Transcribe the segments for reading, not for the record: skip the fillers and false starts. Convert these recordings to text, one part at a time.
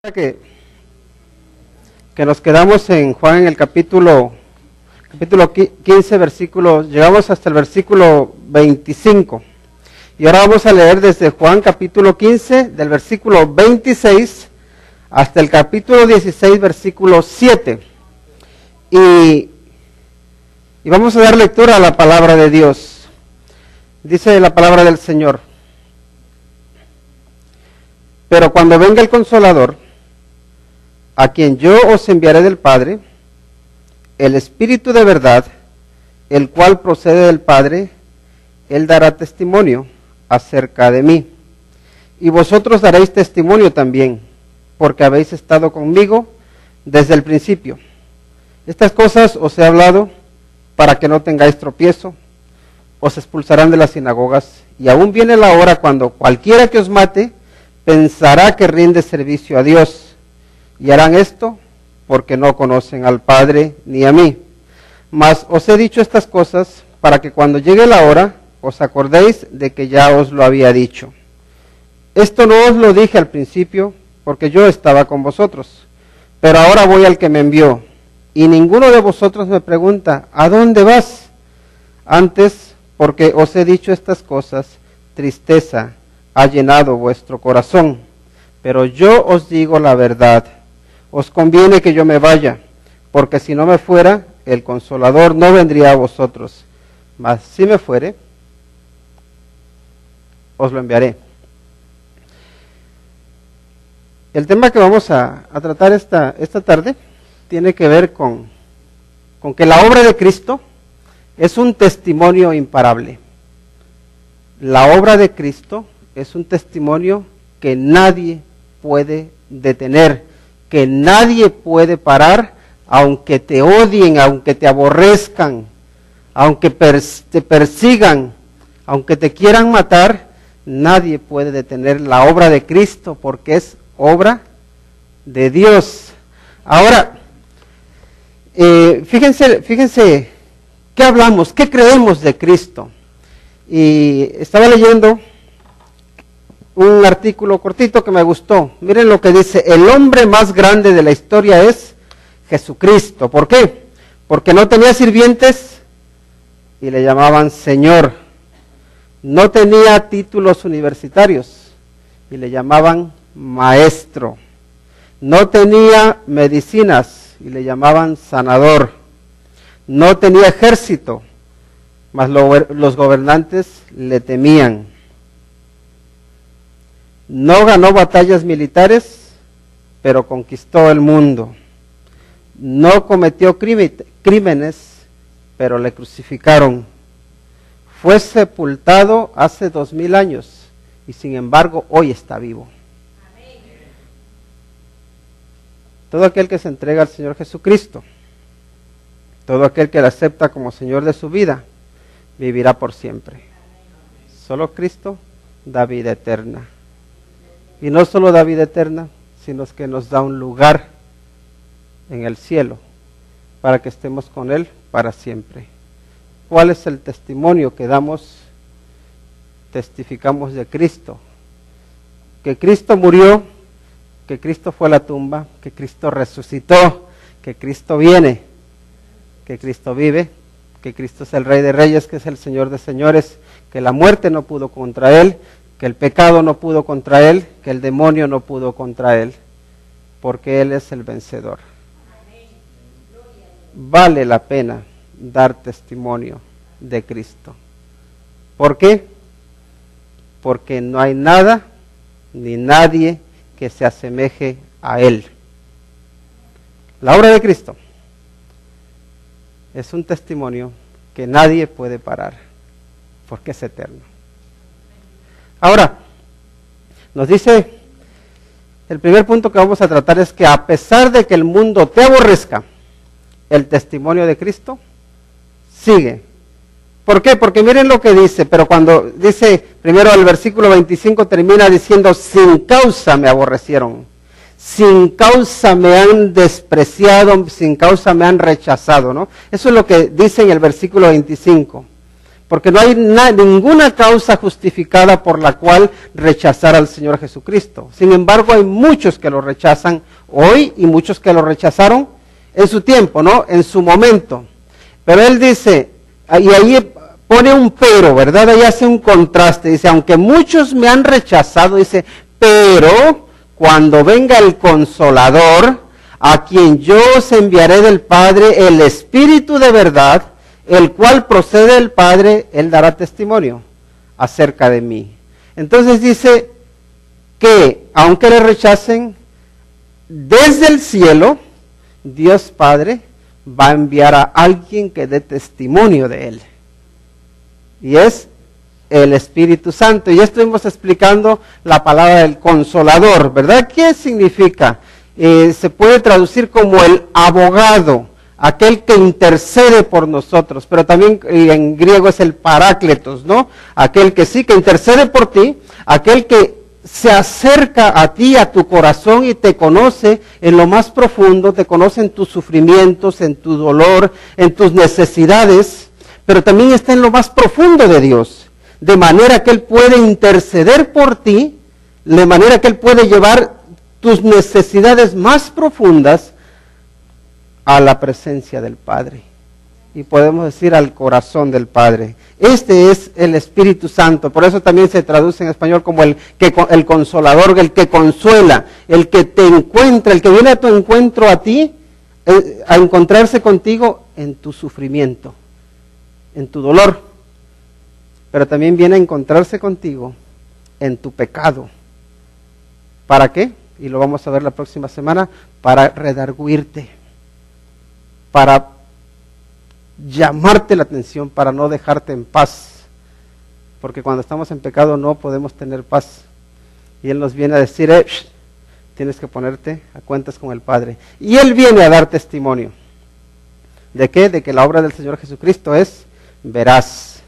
Que nos quedamos en Juan en el capítulo 15, llegamos hasta el versículo 25. Y ahora vamos a leer desde Juan capítulo 15, del versículo 26 hasta el capítulo 16, versículo 7. Y vamos a dar lectura a la palabra de Dios. Dice la palabra del Señor: pero cuando venga el Consolador, a quien yo os enviaré del Padre, el Espíritu de verdad, el cual procede del Padre, Él dará testimonio acerca de mí. Y vosotros daréis testimonio también, porque habéis estado conmigo desde el principio. Estas cosas os he hablado para que no tengáis tropiezo. Os expulsarán de las sinagogas, y aún viene la hora cuando cualquiera que os mate pensará que rinde servicio a Dios. Y harán esto porque no conocen al Padre ni a mí. Mas os he dicho estas cosas para que cuando llegue la hora os acordéis de que ya os lo había dicho. Esto no os lo dije al principio porque yo estaba con vosotros, pero ahora voy al que me envió. Y ninguno de vosotros me pregunta: ¿a dónde vas? Antes, porque os he dicho estas cosas, tristeza ha llenado vuestro corazón. Pero yo os digo la verdad. Os conviene que yo me vaya, porque si no me fuera, el Consolador no vendría a vosotros. Mas si me fuere, os lo enviaré. El tema que vamos a tratar esta tarde tiene que ver con que la obra de Cristo es un testimonio imparable. La obra de Cristo es un testimonio que nadie puede detener, que nadie puede parar, aunque te odien, aunque te aborrezcan, aunque te persigan, aunque te quieran matar. Nadie puede detener la obra de Cristo, porque es obra de Dios. Ahora, fíjense, ¿qué hablamos? ¿Qué creemos de Cristo? Y estaba leyendo un artículo cortito que me gustó. Miren lo que dice: el hombre más grande de la historia es Jesucristo. ¿Por qué? Porque no tenía sirvientes y le llamaban Señor. No tenía títulos universitarios y le llamaban Maestro. No tenía medicinas y le llamaban Sanador. No tenía ejército, mas los gobernantes le temían. No ganó batallas militares, pero conquistó el mundo. No cometió crímenes, pero le crucificaron. Fue sepultado hace 2000 años y sin embargo hoy está vivo. Todo aquel que se entrega al Señor Jesucristo, todo aquel que le acepta como Señor de su vida, vivirá por siempre. Solo Cristo da vida eterna. Y no solo da vida eterna, sino que nos da un lugar en el cielo para que estemos con Él para siempre. ¿Cuál es el testimonio que damos? Testificamos de Cristo. Que Cristo murió, que Cristo fue a la tumba, que Cristo resucitó, que Cristo viene, que Cristo vive, que Cristo es el Rey de Reyes, que es el Señor de Señores, que la muerte no pudo contra Él, que el pecado no pudo contra Él, que el demonio no pudo contra Él, porque Él es el vencedor. Vale la pena dar testimonio de Cristo. ¿Por qué? Porque no hay nada ni nadie que se asemeje a Él. La obra de Cristo es un testimonio que nadie puede parar, porque es eterno. Ahora, nos dice, el primer punto que vamos a tratar es que a pesar de que el mundo te aborrezca, el testimonio de Cristo sigue. ¿Por qué? Porque miren lo que dice, pero cuando dice, primero el versículo 25 termina diciendo: sin causa me aborrecieron, sin causa me han despreciado, sin causa me han rechazado, ¿no? Eso es lo que dice en el versículo 25. Porque no hay ninguna causa justificada por la cual rechazar al Señor Jesucristo. Sin embargo, hay muchos que lo rechazan hoy y muchos que lo rechazaron en su tiempo, ¿no? En su momento. Pero él dice, y ahí pone un pero, ¿verdad? Ahí hace un contraste. Dice, aunque muchos me han rechazado, dice, pero cuando venga el Consolador, a quien yo os enviaré del Padre, el Espíritu de verdad, el cual procede del Padre, él dará testimonio acerca de mí. Entonces dice que, aunque le rechacen, desde el cielo, Dios Padre va a enviar a alguien que dé testimonio de él. Y es el Espíritu Santo. Y ya estuvimos explicando la palabra del Consolador, ¿verdad? ¿Qué significa? Se puede traducir como el abogado, aquel que intercede por nosotros, pero también en griego es el parácletos, ¿no? Aquel que sí, que intercede por ti, aquel que se acerca a ti, a tu corazón y te conoce en lo más profundo, te conoce en tus sufrimientos, en tu dolor, en tus necesidades, pero también está en lo más profundo de Dios, de manera que Él puede interceder por ti, de manera que Él puede llevar tus necesidades más profundas a la presencia del Padre. Y podemos decir al corazón del Padre. Este es el Espíritu Santo. Por eso también se traduce en español como el Consolador, el que consuela, el que te encuentra, el que viene a tu encuentro a ti, a encontrarse contigo en tu sufrimiento, en tu dolor. Pero también viene a encontrarse contigo en tu pecado. ¿Para qué? Y lo vamos a ver la próxima semana, para redarguirte, para llamarte la atención, para no dejarte en paz. Porque cuando estamos en pecado no podemos tener paz. Y Él nos viene a decir, tienes que ponerte a cuentas con el Padre. Y Él viene a dar testimonio. ¿De qué? De que la obra del Señor Jesucristo es veraz.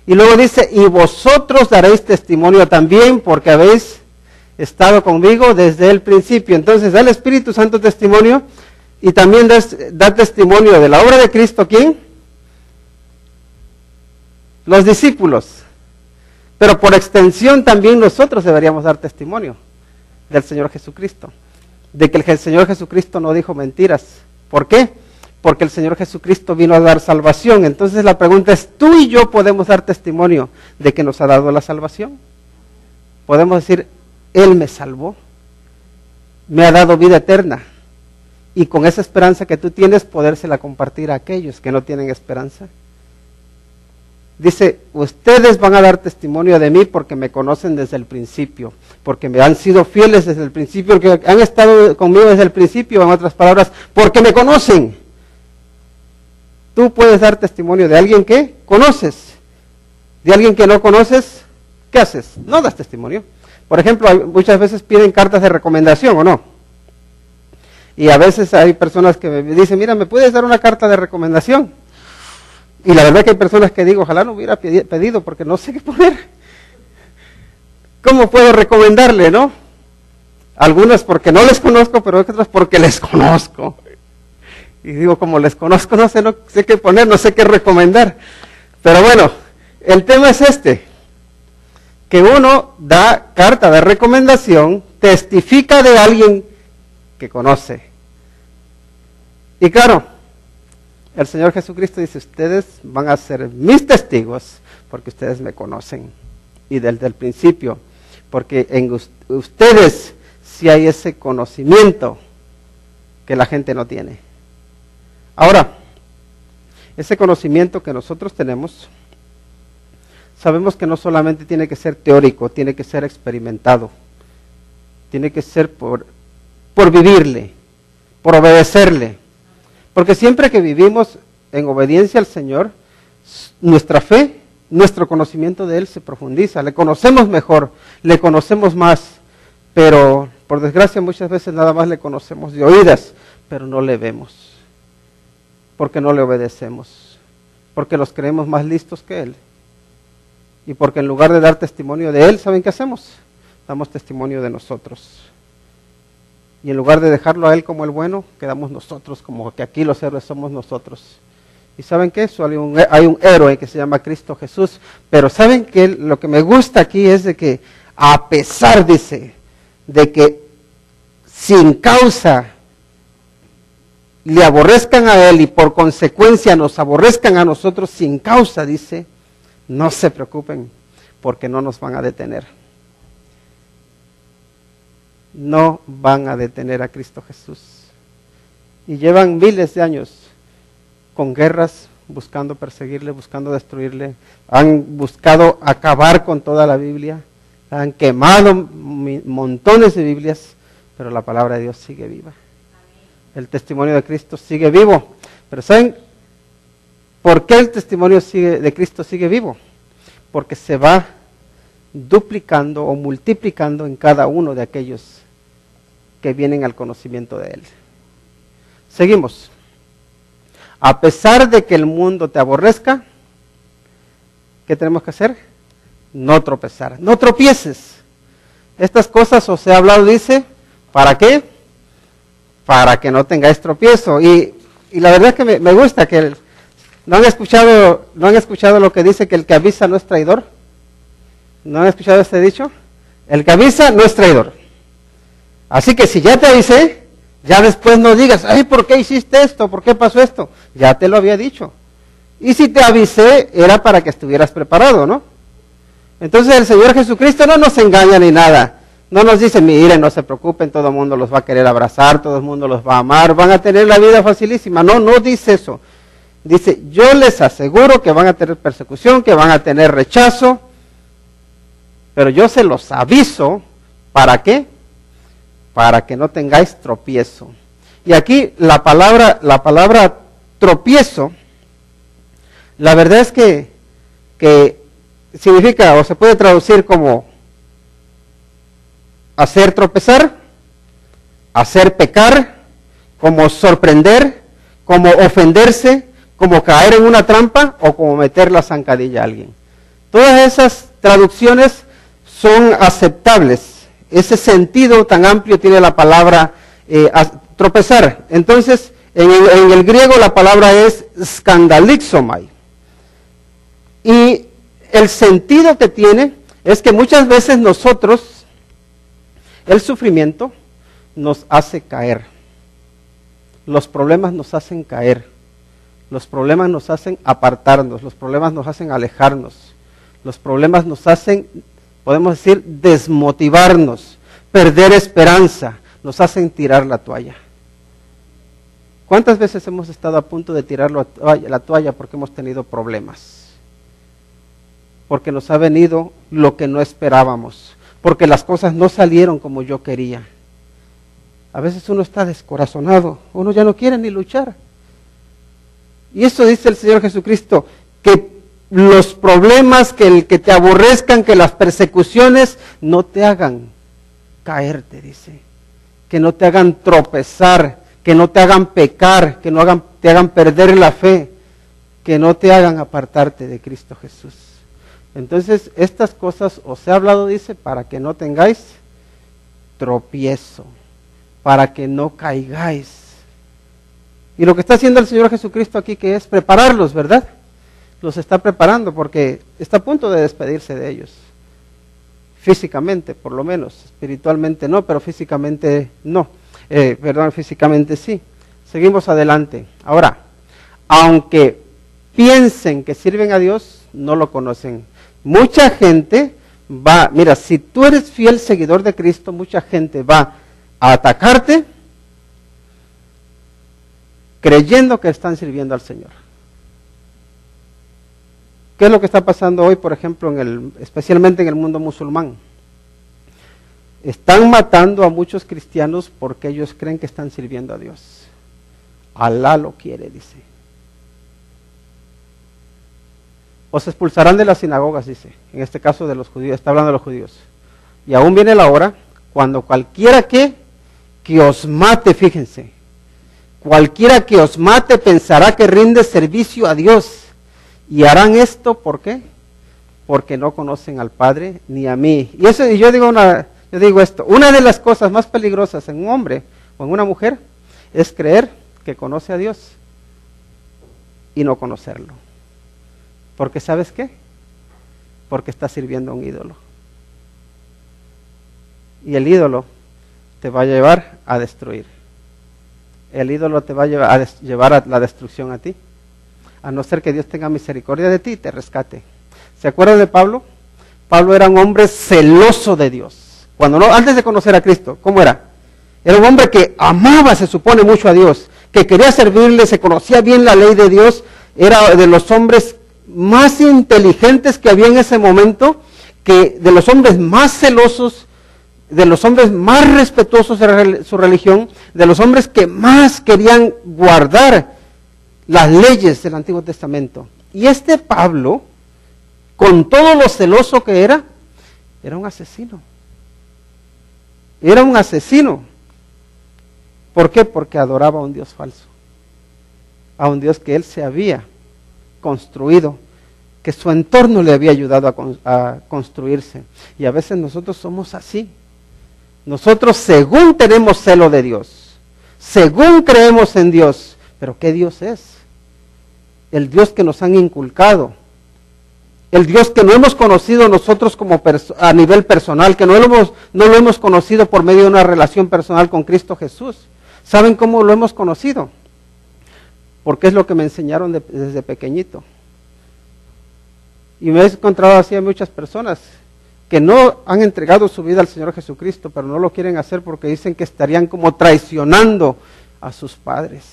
Y luego dice, y vosotros daréis testimonio también, porque habéis estado conmigo desde el principio. Entonces da el Espíritu Santo testimonio y también da testimonio de la obra de Cristo. ¿Quién? Los discípulos. Pero por extensión también nosotros deberíamos dar testimonio del Señor Jesucristo. De que el Señor Jesucristo no dijo mentiras. ¿Por qué? Porque el Señor Jesucristo vino a dar salvación. Entonces la pregunta es, ¿tú y yo podemos dar testimonio de que nos ha dado la salvación? Podemos decir, Él me salvó, me ha dado vida eterna, y con esa esperanza que tú tienes, podérsela compartir a aquellos que no tienen esperanza. Dice, ustedes van a dar testimonio de mí porque me conocen desde el principio, porque me han sido fieles desde el principio, porque han estado conmigo desde el principio, en otras palabras, porque me conocen. Tú puedes dar testimonio de alguien que conoces, de alguien que no conoces, ¿qué haces? No das testimonio. Por ejemplo, muchas veces piden cartas de recomendación, ¿o no? Y a veces hay personas que me dicen, mira, ¿me puedes dar una carta de recomendación? Y la verdad que hay personas que digo, ojalá no hubiera pedido porque no sé qué poner. ¿Cómo puedo recomendarle, no? Algunas porque no les conozco, pero otras porque les conozco. Y digo, como les conozco, no sé qué poner, no sé qué recomendar. Pero bueno, el tema es este. Que uno da carta de recomendación, testifica de alguien que conoce. Y claro, el Señor Jesucristo dice, ustedes van a ser mis testigos porque ustedes me conocen. Y desde el principio, porque en ustedes sí hay ese conocimiento que la gente no tiene. Ahora, ese conocimiento que nosotros tenemos, sabemos que no solamente tiene que ser teórico, tiene que ser experimentado. Tiene que ser por vivirle, por obedecerle. Porque siempre que vivimos en obediencia al Señor, nuestra fe, nuestro conocimiento de Él se profundiza. Le conocemos mejor, le conocemos más. Pero, por desgracia, muchas veces nada más le conocemos de oídas, pero no le vemos. Porque no le obedecemos. Porque los creemos más listos que Él. Y porque en lugar de dar testimonio de Él, ¿saben qué hacemos? Damos testimonio de nosotros. Y en lugar de dejarlo a Él como el bueno, quedamos nosotros, como que aquí los héroes somos nosotros. ¿Y saben qué? Hay un héroe que se llama Cristo Jesús. Pero ¿saben qué? Lo que me gusta aquí es de que a pesar, dice, de que sin causa le aborrezcan a él y por consecuencia nos aborrezcan a nosotros sin causa, dice, no se preocupen porque no nos van a detener. No van a detener a Cristo Jesús. Y llevan miles de años con guerras, buscando perseguirle, buscando destruirle. Han buscado acabar con toda la Biblia. Han quemado montones de Biblias, pero la palabra de Dios sigue viva. El testimonio de Cristo sigue vivo. Pero ¿saben por qué el testimonio de Cristo sigue vivo? Porque se va duplicando o multiplicando en cada uno de aquellos que vienen al conocimiento de Él. Seguimos. A pesar de que el mundo te aborrezca, ¿qué tenemos que hacer? No tropezar, no tropieces. Estas cosas os he hablado, dice, ¿para qué? Para que no tengáis tropiezo. Y la verdad es que me gusta que ¿no han escuchado lo que dice que el que avisa no es traidor? ¿No han escuchado este dicho? El que avisa no es traidor. Así que si ya te avisé, ya después no digas, ay, ¿por qué hiciste esto? ¿Por qué pasó esto? Ya te lo había dicho. Y si te avisé, era para que estuvieras preparado, ¿no? Entonces el Señor Jesucristo no nos engaña ni nada. No nos dice, miren, no se preocupen, todo el mundo los va a querer abrazar, todo el mundo los va a amar, van a tener la vida facilísima. No, no dice eso. Dice, yo les aseguro que van a tener persecución, que van a tener rechazo, pero yo se los aviso, ¿para qué? Para que no tengáis tropiezo. Y aquí la palabra tropiezo, la verdad es que significa, o se puede traducir como hacer tropezar, hacer pecar, como sorprender, como ofenderse, como caer en una trampa o como meter la zancadilla a alguien. Todas esas traducciones son aceptables. Ese sentido tan amplio tiene la palabra tropezar. Entonces, en el griego la palabra es skandalixomai. Y el sentido que tiene es que muchas veces nosotros, el sufrimiento nos hace caer. Los problemas nos hacen caer. Los problemas nos hacen apartarnos. Los problemas nos hacen alejarnos. Los problemas nos hacen, podemos decir, desmotivarnos, perder esperanza, nos hacen tirar la toalla. ¿Cuántas veces hemos estado a punto de tirar la toalla porque hemos tenido problemas? Porque nos ha venido lo que no esperábamos, porque las cosas no salieron como yo quería. A veces uno está descorazonado, uno ya no quiere ni luchar. Y eso dice el Señor Jesucristo, que los problemas, que te aborrezcan, que las persecuciones no te hagan caerte, dice. Que no te hagan tropezar, que no te hagan pecar, que no te hagan perder la fe, que no te hagan apartarte de Cristo Jesús. Entonces, estas cosas os he hablado, dice, para que no tengáis tropiezo, para que no caigáis. Y lo que está haciendo el Señor Jesucristo aquí, que es prepararlos, ¿verdad? Los está preparando porque está a punto de despedirse de ellos. Físicamente, por lo menos. Espiritualmente no, pero físicamente no. Físicamente sí. Seguimos adelante. Ahora, aunque piensen que sirven a Dios, no lo conocen. Mucha gente mira, si tú eres fiel seguidor de Cristo, mucha gente va a atacarte creyendo que están sirviendo al Señor. ¿Qué es lo que está pasando hoy, por ejemplo, especialmente en el mundo musulmán? Están matando a muchos cristianos porque ellos creen que están sirviendo a Dios. Alá lo quiere, dice. Os expulsarán de las sinagogas, dice. En este caso de los judíos, está hablando de los judíos. Y aún viene la hora cuando cualquiera que os mate, fíjense. Cualquiera que os mate pensará que rinde servicio a Dios. Y harán esto, ¿por qué? Porque no conocen al Padre ni a mí. Y yo digo esto, una de las cosas más peligrosas en un hombre o en una mujer es creer que conoce a Dios y no conocerlo. Porque ¿sabes qué? Porque estás sirviendo a un ídolo. Y el ídolo te va a llevar a destruir. El ídolo te va a llevar a la destrucción a ti. A no ser que Dios tenga misericordia de ti y te rescate. ¿Se acuerdan de Pablo? Pablo era un hombre celoso de Dios. Antes de conocer a Cristo, ¿cómo era? Era un hombre que amaba, se supone, mucho a Dios, que quería servirle, se conocía bien la ley de Dios, era de los hombres más inteligentes que había en ese momento, que de los hombres más celosos, de los hombres más respetuosos de su religión, de los hombres que más querían guardar las leyes del Antiguo Testamento. Y este Pablo, con todo lo celoso que era un asesino. Era un asesino. ¿Por qué? Porque adoraba a un Dios falso. A un Dios que él se había construido, que su entorno le había ayudado a construirse. Y a veces nosotros somos así. Nosotros, según tenemos celo de Dios, según creemos en Dios, pero ¿qué Dios es? El Dios que nos han inculcado, el Dios que no hemos conocido nosotros a nivel personal, que no lo hemos conocido por medio de una relación personal con Cristo Jesús. ¿Saben cómo lo hemos conocido? Porque es lo que me enseñaron desde pequeñito. Y me he encontrado así a muchas personas que no han entregado su vida al Señor Jesucristo, pero no lo quieren hacer porque dicen que estarían como traicionando a sus padres.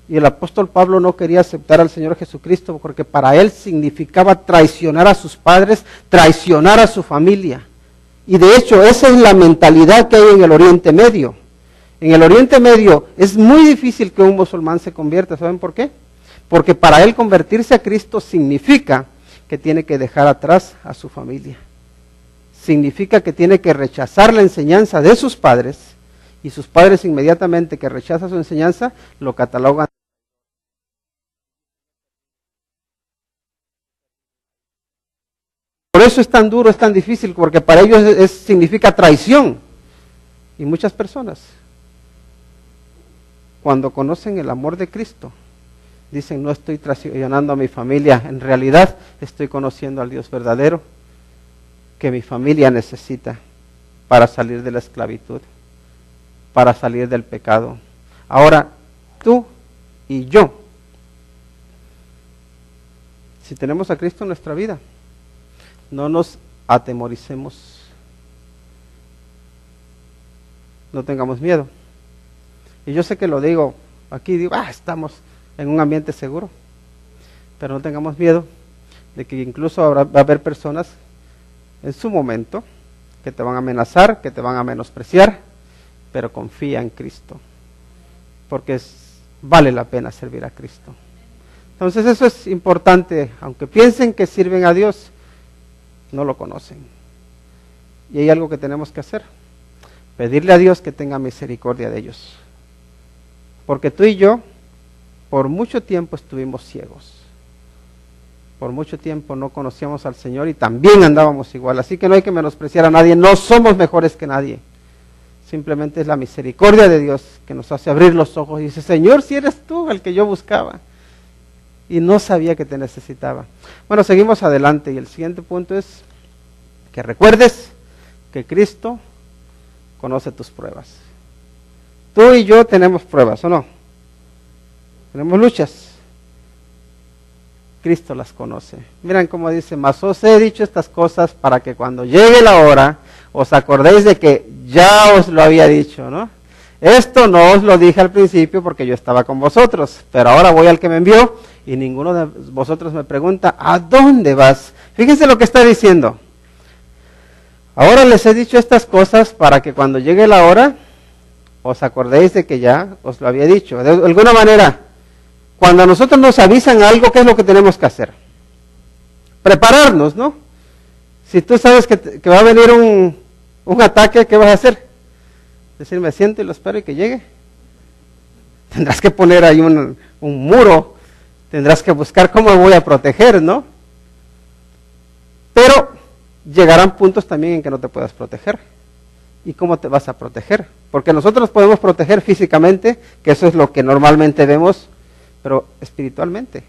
Y el apóstol Pablo no quería aceptar al Señor Jesucristo porque para él significaba traicionar a sus padres, traicionar a su familia. Y de hecho esa es la mentalidad que hay en el Oriente Medio. En el Oriente Medio es muy difícil que un musulmán se convierta. ¿Saben por qué? Porque para él convertirse a Cristo significa que tiene que dejar atrás a su familia. Significa que tiene que rechazar la enseñanza de sus padres, y sus padres inmediatamente que rechazan su enseñanza, lo catalogan. Por eso es tan duro, es tan difícil, porque para ellos significa traición. Y muchas personas, cuando conocen el amor de Cristo, dicen, no estoy traicionando a mi familia, en realidad estoy conociendo al Dios verdadero, que mi familia necesita para salir de la esclavitud, para salir del pecado. Ahora, tú y yo, si tenemos a Cristo en nuestra vida, no nos atemoricemos, no tengamos miedo. Y yo sé que lo digo, aquí digo, estamos en un ambiente seguro, pero no tengamos miedo de que incluso va a haber personas en su momento que te van a amenazar, que te van a menospreciar, pero confía en Cristo, porque vale la pena servir a Cristo. Entonces eso es importante, aunque piensen que sirven a Dios, no lo conocen. Y hay algo que tenemos que hacer, pedirle a Dios que tenga misericordia de ellos, porque tú y yo por mucho tiempo estuvimos ciegos, por mucho tiempo no conocíamos al Señor y también andábamos igual, así que no hay que menospreciar a nadie, no somos mejores que nadie. Simplemente es la misericordia de Dios que nos hace abrir los ojos y dice, Señor, si eres tú el que yo buscaba y no sabía que te necesitaba. Bueno, seguimos adelante y el siguiente punto es que recuerdes que Cristo conoce tus pruebas. Tú y yo tenemos pruebas, ¿o no? Tenemos luchas. Cristo las conoce. Miren cómo dice, mas os he dicho estas cosas para que cuando llegue la hora os acordéis de que ya os lo había dicho, ¿no? Esto no os lo dije al principio porque yo estaba con vosotros, pero ahora voy al que me envió y ninguno de vosotros me pregunta, ¿a dónde vas? Fíjense lo que está diciendo. Ahora les he dicho estas cosas para que cuando llegue la hora os acordéis de que ya os lo había dicho. De alguna manera, cuando a nosotros nos avisan algo, ¿qué es lo que tenemos que hacer? Prepararnos, ¿no? Si tú sabes que va a venir un ataque, ¿qué vas a hacer? Decir, me siento y lo espero y que llegue. Tendrás que poner ahí un muro, tendrás que buscar cómo me voy a proteger, ¿no? Pero llegarán puntos también en que no te puedas proteger. ¿Y cómo te vas a proteger? Porque nosotros podemos proteger físicamente, que eso es lo que normalmente vemos, pero espiritualmente.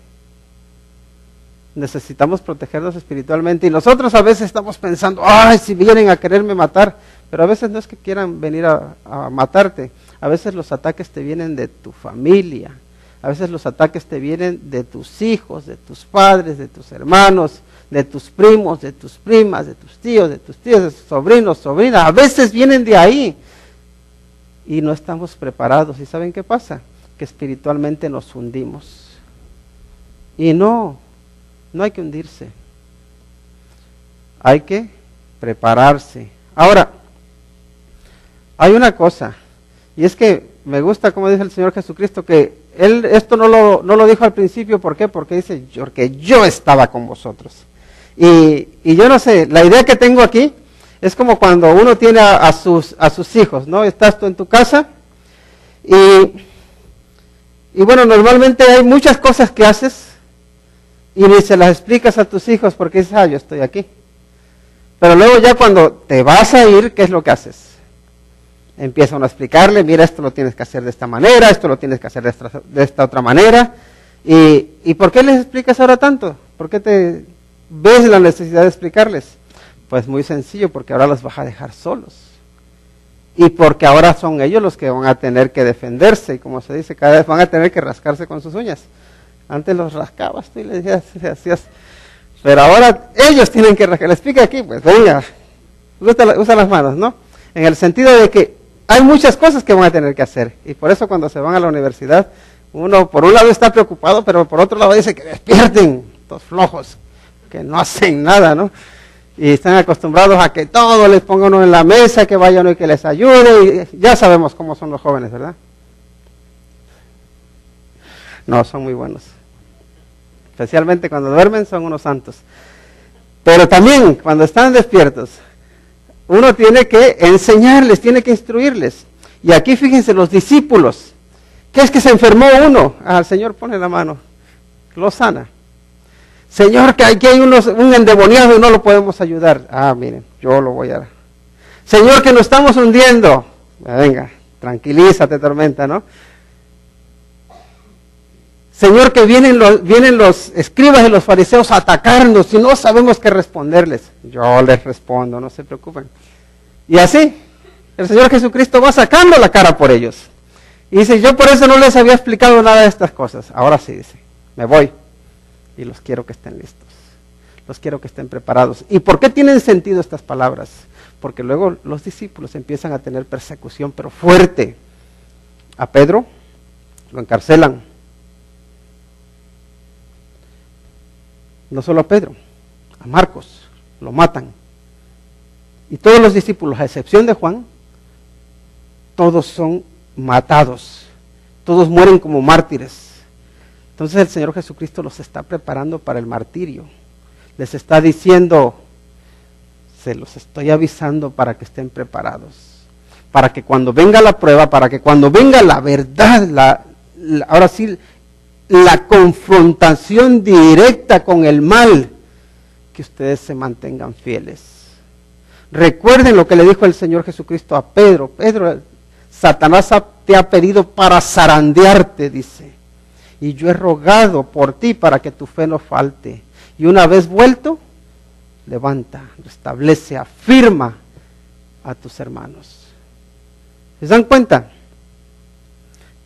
Necesitamos protegernos espiritualmente y nosotros a veces estamos pensando, ay, si vienen a quererme matar, pero a veces no es que quieran venir a matarte, a veces los ataques te vienen de tu familia, a veces los ataques te vienen de tus hijos, de tus padres, de tus hermanos, de tus primos, de tus primas, de tus tíos, de tus sobrinos, sobrinas, a veces vienen de ahí y no estamos preparados. ¿Y saben qué pasa? Que espiritualmente nos hundimos. Y no hay que hundirse, hay que prepararse. Ahora, hay una cosa, y es que me gusta como dice el Señor Jesucristo, que Él esto no lo dijo al principio. ¿Por qué? Porque dice, porque yo estaba con vosotros. Y yo no sé, la idea que tengo aquí es como cuando uno tiene a sus hijos, ¿no? Estás tú en tu casa y bueno, normalmente hay muchas cosas que haces y ni se las explicas a tus hijos porque dices, yo estoy aquí. Pero luego ya cuando te vas a ir, ¿qué es lo que haces? Empieza uno a explicarle, mira, esto lo tienes que hacer de esta manera, esto lo tienes que hacer de esta otra manera. ¿Y por qué les explicas ahora tanto? ¿Por qué te ves la necesidad de explicarles? Pues muy sencillo, porque ahora los vas a dejar solos. Y porque ahora son ellos los que van a tener que defenderse, y como se dice, cada vez van a tener que rascarse con sus uñas. Antes los rascabas tú y les hacías, pero ahora ellos tienen que rascar. Les explica aquí, pues venga, usa las manos, ¿no? En el sentido de que hay muchas cosas que van a tener que hacer, y por eso cuando se van a la universidad, uno por un lado está preocupado, pero por otro lado dice que despierten, estos flojos, que no hacen nada, ¿no? Y están acostumbrados a que todo les ponga uno en la mesa, que vaya uno y que les ayude, y ya sabemos cómo son los jóvenes, ¿verdad? No, son muy buenos. Especialmente cuando duermen son unos santos. Pero también cuando están despiertos, uno tiene que enseñarles, tiene que instruirles. Y aquí fíjense los discípulos. ¿Qué es que se enfermó uno? El Señor pone la mano, lo sana. Señor, que aquí hay un endemoniado y no lo podemos ayudar. Miren, yo lo voy a... Señor, que nos estamos hundiendo. Venga, tranquilízate, tormenta, ¿no? Señor, que vienen los escribas y los fariseos a atacarnos y no sabemos qué responderles. Yo les respondo, no se preocupen. Y así, el Señor Jesucristo va sacando la cara por ellos. Y dice, yo por eso no les había explicado nada de estas cosas. Ahora sí, dice, me voy. Y los quiero que estén listos. Los quiero que estén preparados. ¿Y por qué tienen sentido estas palabras? Porque luego los discípulos empiezan a tener persecución, pero fuerte. A Pedro lo encarcelan. No solo a Pedro, a Marcos, lo matan. Y todos los discípulos, a excepción de Juan, todos son matados. Todos mueren como mártires. Entonces el Señor Jesucristo los está preparando para el martirio. Les está diciendo, se los estoy avisando para que estén preparados. Para que cuando venga la prueba, para que cuando venga la verdad, ahora sí, la confrontación directa con el mal, que ustedes se mantengan fieles. Recuerden lo que le dijo el Señor Jesucristo a Pedro. Pedro, Satanás te ha pedido para zarandearte, dice. Y yo he rogado por ti para que tu fe no falte. Y una vez vuelto, levanta, restablece, afirma a tus hermanos. ¿Se dan cuenta?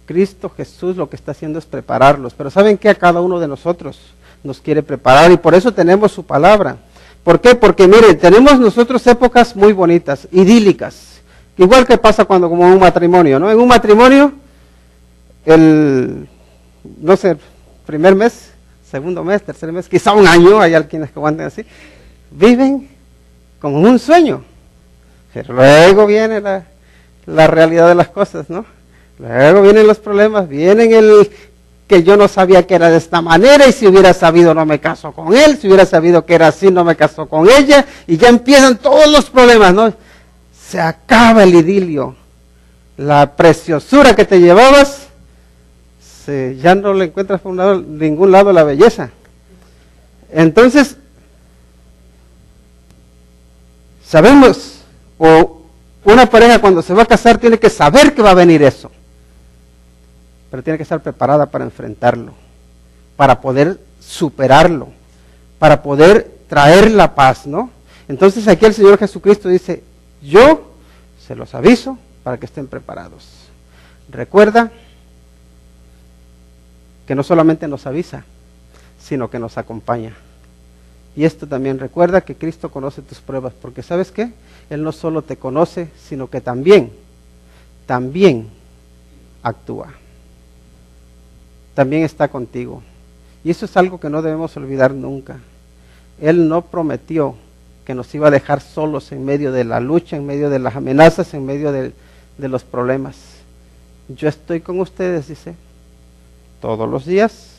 Cristo Jesús lo que está haciendo es prepararlos, pero ¿saben qué? A cada uno de nosotros nos quiere preparar y por eso tenemos su palabra. ¿Por qué? Porque miren, tenemos nosotros épocas muy bonitas, idílicas, igual que pasa cuando como en un matrimonio, ¿no? En un matrimonio, no sé, primer mes, segundo mes, tercer mes, quizá un año, hay quienes que aguantan así, viven como un sueño, pero luego viene la realidad de las cosas, ¿no? Luego vienen los problemas, vienen el que yo no sabía que era de esta manera y si hubiera sabido no me caso con él, si hubiera sabido que era así no me caso con ella y ya empiezan todos los problemas, ¿no? Se acaba el idilio, la preciosura que te llevabas, ya no le encuentras por ningún lado la belleza. Entonces, sabemos, o una pareja cuando se va a casar tiene que saber que va a venir eso. pero tiene que estar preparada para enfrentarlo, para poder superarlo, para poder traer la paz, ¿no? Entonces aquí el Señor Jesucristo dice, yo se los aviso para que estén preparados. Recuerda que no solamente nos avisa, sino que nos acompaña. Y esto también recuerda que Cristo conoce tus pruebas, porque ¿sabes qué? Él no solo te conoce, sino que también actúa. También está contigo. Y eso es algo que no debemos olvidar nunca. Él no prometió que nos iba a dejar solos en medio de la lucha, en medio de las amenazas, en medio de los problemas. Yo estoy con ustedes, dice, todos los días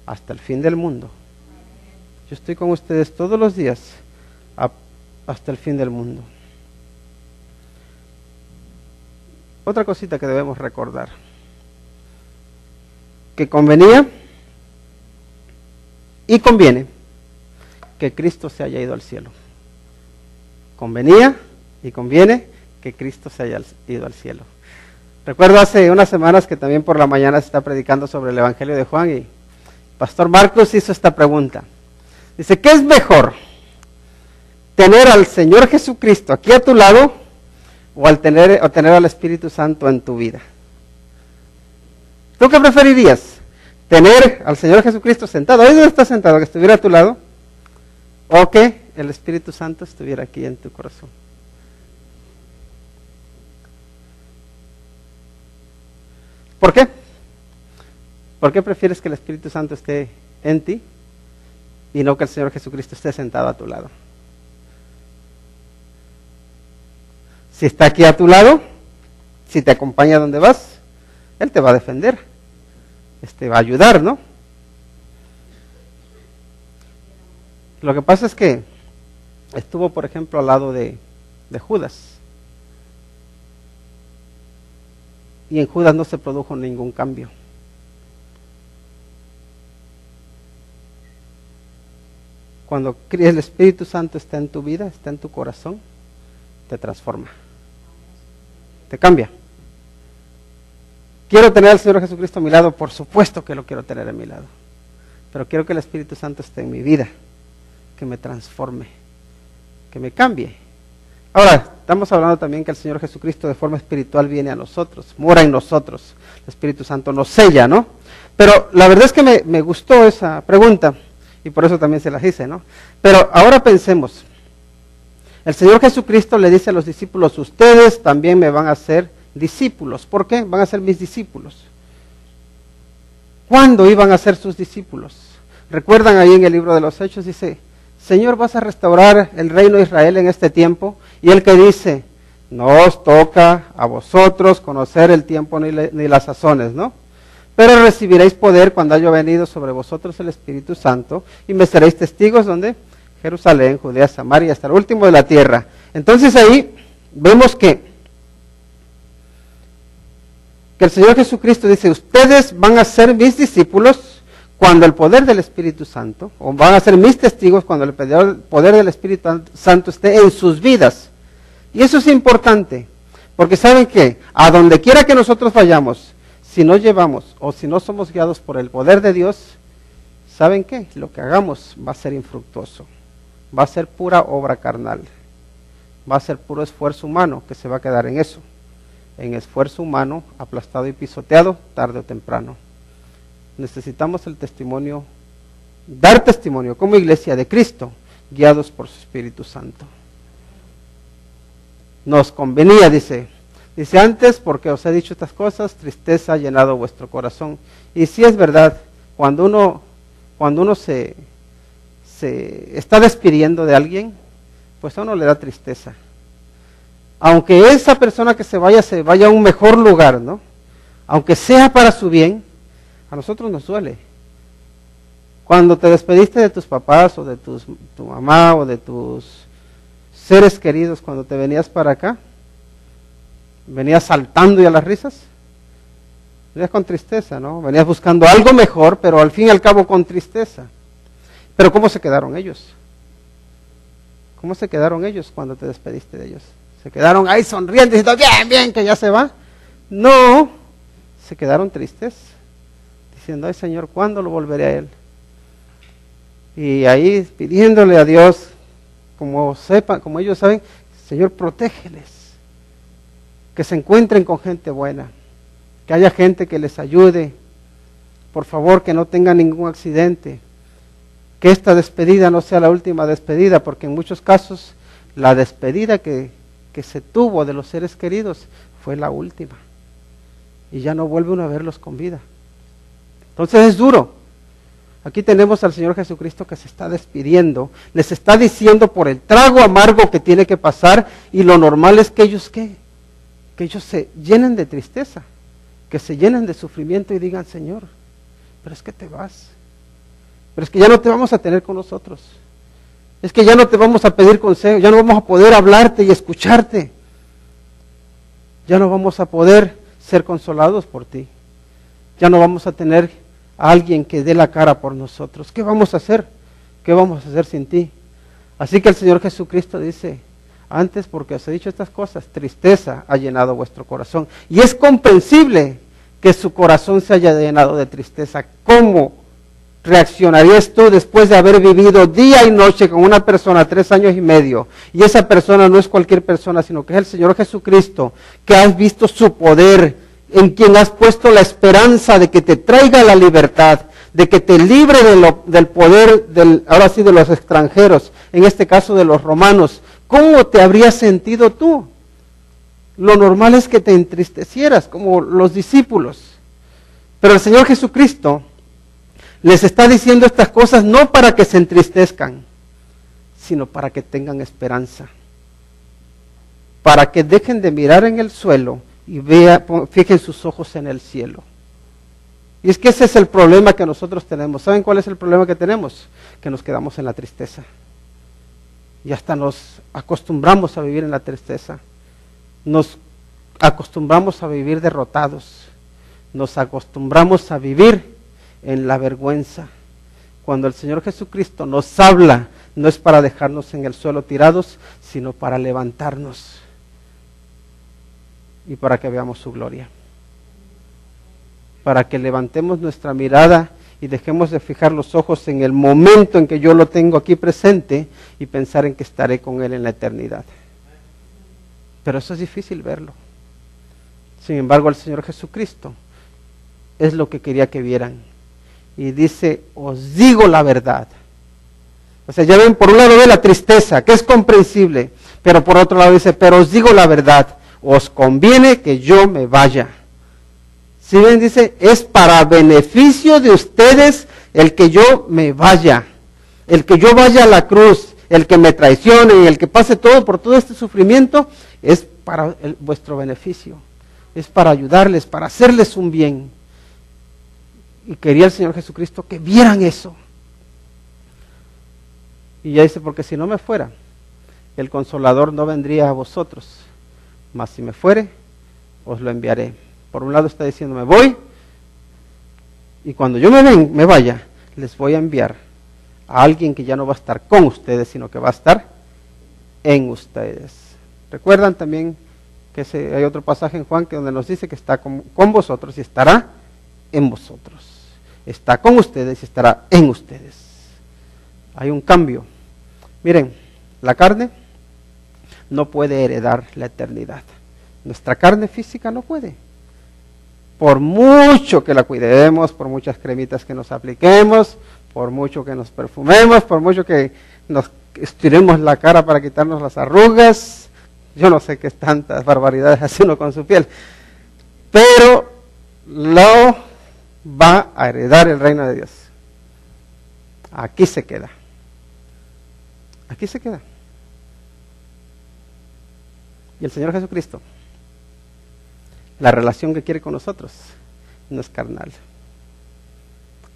hasta el fin del mundo. Yo estoy con ustedes todos los días hasta el fin del mundo. Otra cosita que debemos recordar, que convenía y conviene que Cristo se haya ido al cielo. Convenía y conviene que Cristo se haya ido al cielo. Recuerdo hace unas semanas que también por la mañana se está predicando sobre el Evangelio de Juan y Pastor Marcos hizo esta pregunta. Dice, ¿qué es mejor? ¿Tener al Señor Jesucristo aquí a tu lado o tener al Espíritu Santo en tu vida? ¿Tú qué preferirías? ¿Tener al Señor Jesucristo sentado ahí donde está sentado, que estuviera a tu lado? ¿O que el Espíritu Santo estuviera aquí en tu corazón? ¿Por qué? ¿Por qué prefieres que el Espíritu Santo esté en ti y no que el Señor Jesucristo esté sentado a tu lado? Si está aquí a tu lado, si te acompaña a donde vas, Él te va a defender, va a ayudar, ¿no? Lo que pasa es que estuvo, por ejemplo, al lado de Judas. Y en Judas no se produjo ningún cambio. Cuando el Espíritu Santo está en tu vida, está en tu corazón, te transforma, te cambia. ¿Quiero tener al Señor Jesucristo a mi lado? Por supuesto que lo quiero tener a mi lado. Pero quiero que el Espíritu Santo esté en mi vida, que me transforme, que me cambie. Ahora, estamos hablando también que el Señor Jesucristo de forma espiritual viene a nosotros, mora en nosotros. El Espíritu Santo nos sella, ¿no? Pero la verdad es que me gustó esa pregunta y por eso también se las hice, ¿no? Pero ahora pensemos. El Señor Jesucristo le dice a los discípulos, ustedes también me van a hacer discípulos. ¿Por qué? Van a ser mis discípulos. ¿Cuándo iban a ser sus discípulos? ¿Recuerdan ahí en el libro de los Hechos? Dice, Señor, ¿vas a restaurar el reino de Israel en este tiempo? Y él que dice, no os toca a vosotros conocer el tiempo ni las sazones, ¿no? Pero recibiréis poder cuando haya venido sobre vosotros el Espíritu Santo y me seréis testigos, ¿dónde? Jerusalén, Judea, Samaria, hasta el último de la tierra. Entonces ahí vemos que el Señor Jesucristo dice, ustedes van a ser mis discípulos cuando el poder del Espíritu Santo, o van a ser mis testigos cuando el poder del Espíritu Santo esté en sus vidas. Y eso es importante, porque ¿saben qué? A donde quiera que nosotros vayamos, si no llevamos o si no somos guiados por el poder de Dios, ¿saben qué? Lo que hagamos va a ser infructuoso, va a ser pura obra carnal, va a ser puro esfuerzo humano que se va a quedar en eso, en esfuerzo humano aplastado y pisoteado tarde o temprano. Necesitamos el testimonio, dar testimonio como iglesia de Cristo, guiados por su Espíritu Santo. Nos convenía, dice antes, porque os he dicho estas cosas, tristeza ha llenado vuestro corazón. Y sí es verdad, cuando uno se está despidiendo de alguien, pues a uno le da tristeza. Aunque esa persona que se vaya a un mejor lugar, ¿no? Aunque sea para su bien, a nosotros nos duele. Cuando te despediste de tus papás o de tu mamá o de tus seres queridos, cuando te venías para acá, venías saltando y a las risas, venías con tristeza, ¿no? Venías buscando algo mejor, pero al fin y al cabo con tristeza. Pero ¿cómo se quedaron ellos? ¿Cómo se quedaron ellos cuando te despediste de ellos? ¿Se quedaron ahí sonriendo diciendo, bien, que ya se va? No, se quedaron tristes, diciendo, ay Señor, ¿cuándo lo volveré a Él? Y ahí pidiéndole a Dios, como ellos saben, Señor, protégeles, que se encuentren con gente buena, que haya gente que les ayude, por favor, que no tengan ningún accidente, que esta despedida no sea la última despedida, porque en muchos casos la despedida que se tuvo de los seres queridos fue la última, y ya no vuelve uno a verlos con vida. Entonces es duro. Aquí tenemos al Señor Jesucristo que se está despidiendo, les está diciendo por el trago amargo que tiene que pasar, y lo normal es que ellos que ellos se llenen de tristeza, que se llenen de sufrimiento y digan, Señor, pero es que te vas, pero es que ya no te vamos a tener con nosotros, es que ya no te vamos a pedir consejo, ya no vamos a poder hablarte y escucharte, ya no vamos a poder ser consolados por ti, ya no vamos a tener a alguien que dé la cara por nosotros. ¿Qué vamos a hacer? ¿Qué vamos a hacer sin ti? Así que el Señor Jesucristo dice, antes porque os he dicho estas cosas, tristeza ha llenado vuestro corazón. Y es comprensible que su corazón se haya llenado de tristeza. ¿Cómo reaccionarías tú después de haber vivido día y noche con una persona 3 años y medio? Y esa persona no es cualquier persona, sino que es el Señor Jesucristo, que has visto su poder, en quien has puesto la esperanza de que te traiga la libertad, de que te libre del poder, ahora sí, de los extranjeros, en este caso de los romanos. ¿Cómo te habrías sentido tú? Lo normal es que te entristecieras, como los discípulos. Pero el Señor Jesucristo les está diciendo estas cosas no para que se entristezcan, sino para que tengan esperanza, para que dejen de mirar en el suelo y fijen sus ojos en el cielo. Y es que ese es el problema que nosotros tenemos. ¿Saben cuál es el problema que tenemos? Que nos quedamos en la tristeza. Y hasta nos acostumbramos a vivir en la tristeza. Nos acostumbramos a vivir derrotados. Nos acostumbramos a vivir en la vergüenza. Cuando el Señor Jesucristo nos habla, no es para dejarnos en el suelo tirados, sino para levantarnos y para que veamos su gloria, para que levantemos nuestra mirada y dejemos de fijar los ojos en el momento en que yo lo tengo aquí presente y pensar en que estaré con Él en la eternidad. Pero eso es difícil verlo. Sin embargo, el Señor Jesucristo es lo que quería que vieran. Y dice, os digo la verdad. O sea, ya ven, por un lado ve la tristeza, que es comprensible, pero por otro lado dice, pero os digo la verdad, os conviene que yo me vaya. Si ven, dice, es para beneficio de ustedes el que yo me vaya, el que yo vaya a la cruz, el que me traicione y el que pase por todo este sufrimiento, es para vuestro beneficio, es para ayudarles, para hacerles un bien. Y quería el Señor Jesucristo que vieran eso. Y ya dice, porque si no me fuera, el Consolador no vendría a vosotros, mas si me fuere, os lo enviaré. Por un lado está diciendo, me voy, y cuando yo me vaya, les voy a enviar a alguien que ya no va a estar con ustedes, sino que va a estar en ustedes. ¿Recuerdan también que hay otro pasaje en Juan que donde nos dice que está con vosotros y estará en vosotros? Está con ustedes y estará en ustedes. Hay un cambio. Miren, la carne no puede heredar la eternidad. Nuestra carne física no puede. Por mucho que la cuidemos, por muchas cremitas que nos apliquemos, por mucho que nos perfumemos, por mucho que nos estiremos la cara para quitarnos las arrugas, yo no sé qué tantas barbaridades hace uno con su piel, pero lo va a heredar el reino de Dios. Aquí se queda. Aquí se queda. Y el Señor Jesucristo, la relación que quiere con nosotros no es carnal,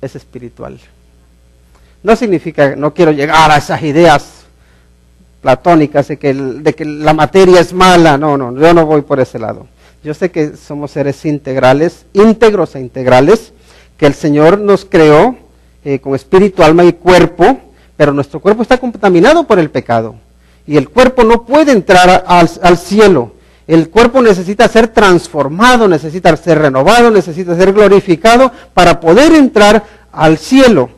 es espiritual. No significa, no quiero llegar a esas ideas platónicas de que la materia es mala. No, yo no voy por ese lado. Yo sé que somos seres integrales, íntegros e integrales, que el Señor nos creó con espíritu, alma y cuerpo, pero nuestro cuerpo está contaminado por el pecado. Y el cuerpo no puede entrar al cielo. El cuerpo necesita ser transformado, necesita ser renovado, necesita ser glorificado para poder entrar al cielo.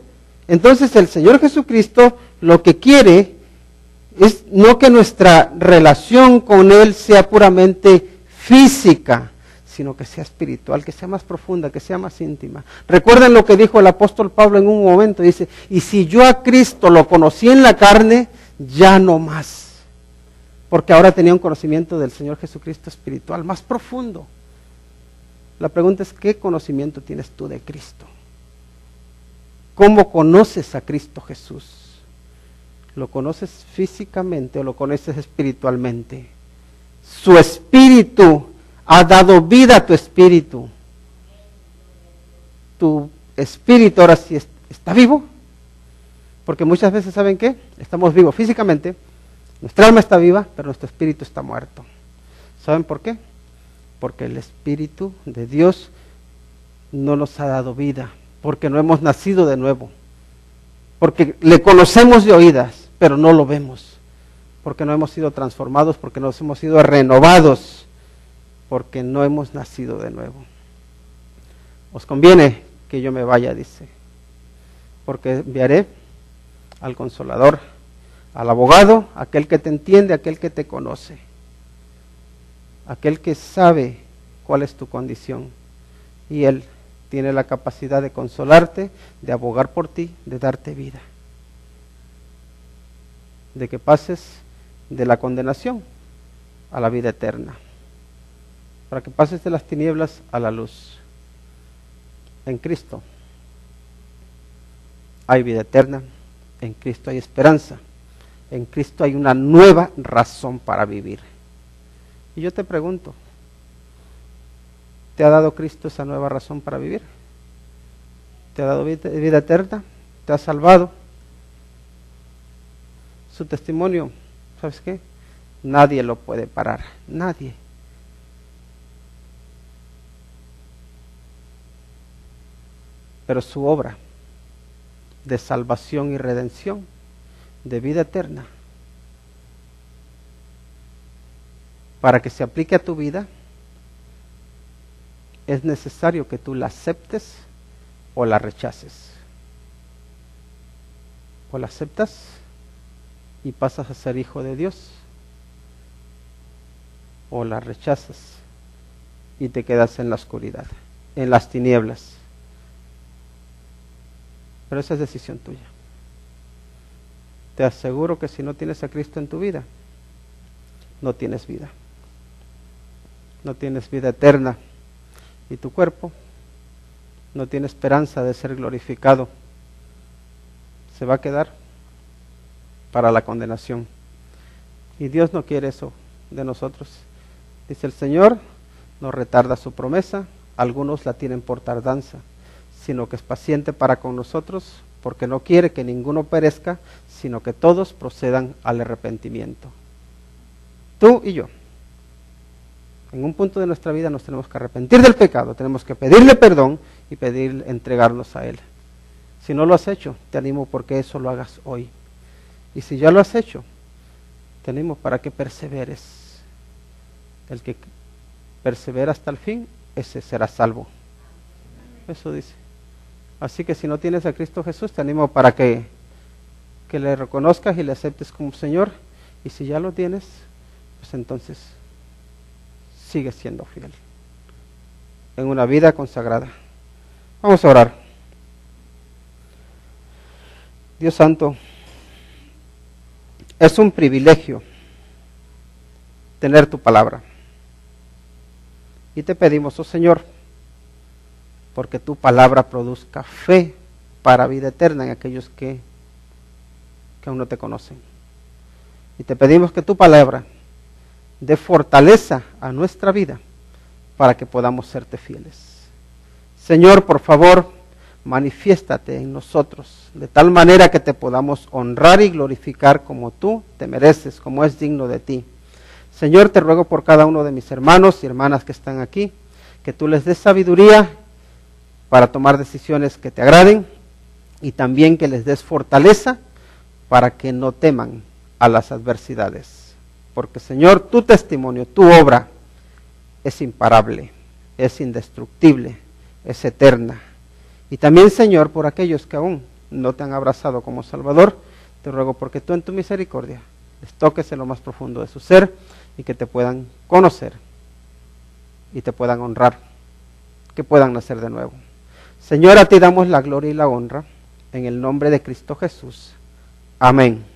Entonces el Señor Jesucristo lo que quiere es no que nuestra relación con Él sea puramente física, sino que sea espiritual, que sea más profunda, que sea más íntima. Recuerden lo que dijo el apóstol Pablo en un momento, dice, y si yo a Cristo lo conocí en la carne, ya no más. Porque ahora tenía un conocimiento del Señor Jesucristo espiritual, más profundo. La pregunta es, ¿qué conocimiento tienes tú de Cristo? ¿Cómo conoces a Cristo Jesús? ¿Lo conoces físicamente o lo conoces espiritualmente? Su espíritu ha dado vida a tu espíritu. Tu espíritu ahora sí está vivo. Porque muchas veces, ¿saben qué? Estamos vivos físicamente, nuestra alma está viva, pero nuestro espíritu está muerto. ¿Saben por qué? Porque el Espíritu de Dios no nos ha dado vida, porque no hemos nacido de nuevo, porque le conocemos de oídas, pero no lo vemos, porque no hemos sido transformados, porque no hemos sido renovados, porque no hemos nacido de nuevo. Os conviene que yo me vaya, dice, porque enviaré al Consolador, al abogado, aquel que te entiende, aquel que te conoce, aquel que sabe cuál es tu condición, y Él tiene la capacidad de consolarte, de abogar por ti, de darte vida, de que pases de la condenación a la vida eterna, para que pases de las tinieblas a la luz. En Cristo hay vida eterna, en Cristo hay esperanza, en Cristo hay una nueva razón para vivir. Y yo te pregunto, ¿te ha dado Cristo esa nueva razón para vivir? ¿Te ha dado vida eterna? ¿Te ha salvado? Su testimonio, ¿sabes qué? Nadie lo puede parar, nadie. Pero su obra de salvación y redención, de vida eterna, para que se aplique a tu vida, es necesario que tú la aceptes o la rechaces. O la aceptas y pasas a ser hijo de Dios, o la rechazas y te quedas en la oscuridad, en las tinieblas. Pero esa es decisión tuya. Te aseguro que si no tienes a Cristo en tu vida, no tienes vida. No tienes vida eterna. Y tu cuerpo no tiene esperanza de ser glorificado. Se va a quedar para la condenación. Y Dios no quiere eso de nosotros. Dice el Señor, no retarda su promesa, algunos la tienen por tardanza, sino que es paciente para con nosotros, porque no quiere que ninguno perezca, sino que todos procedan al arrepentimiento. Tú y yo, en un punto de nuestra vida nos tenemos que arrepentir del pecado, tenemos que pedirle perdón y entregarnos a Él. Si no lo has hecho, te animo porque eso lo hagas hoy. Y si ya lo has hecho, te animo para que perseveres. El que persevera hasta el fin, ese será salvo. Eso dice. Así que si no tienes a Cristo Jesús, te animo para que le reconozcas y le aceptes como Señor. Y si ya lo tienes, pues entonces sigue siendo fiel en una vida consagrada. Vamos a orar. Dios Santo, es un privilegio tener tu palabra. Y te pedimos, oh Señor, porque tu palabra produzca fe para vida eterna en aquellos que aún no te conocen. Y te pedimos que tu palabra dé fortaleza a nuestra vida para que podamos serte fieles. Señor, por favor, manifiéstate en nosotros de tal manera que te podamos honrar y glorificar como tú te mereces, como es digno de ti. Señor, te ruego por cada uno de mis hermanos y hermanas que están aquí, que tú les des sabiduría para tomar decisiones que te agraden y también que les des fortaleza para que no teman a las adversidades. Porque, Señor, tu testimonio, tu obra es imparable, es indestructible, es eterna. Y también, Señor, por aquellos que aún no te han abrazado como Salvador, te ruego porque tú en tu misericordia les toques en lo más profundo de su ser y que te puedan conocer y te puedan honrar, que puedan nacer de nuevo. Señor, a ti damos la gloria y la honra en el nombre de Cristo Jesús. Amén.